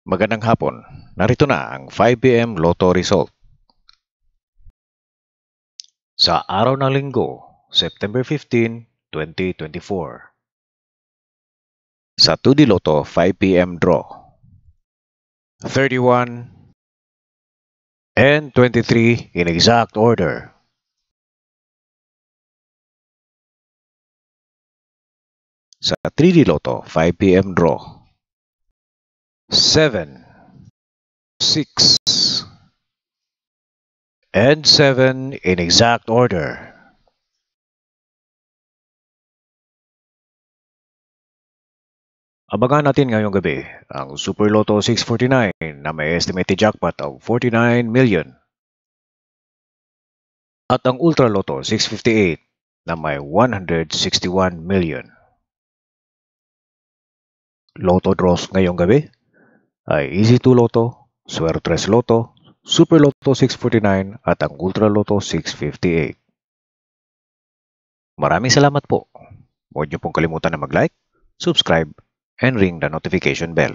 Magandang hapon. Narito na ang 5 PM Lotto result. Sa araw ng Linggo, September 15, 2024. Sa 2D Lotto 5 PM draw. 31 and 23 in exact order. Sa 3D Lotto 5 PM draw. 7, 6, and 7 in exact order. Abangan natin ngayong gabi ang Super Lotto 649 na may estimated jackpot of 49 million at ang Ultra Lotto 658 na may 161 million. Lotto draws ngayong gabi ay Easy 2 Lotto, Suertres Lotto, Super Lotto 649 at ang Ultra Lotto 658. Maraming salamat po. Huwag niyo pong kalimutan na mag-like, subscribe, and ring the notification bell.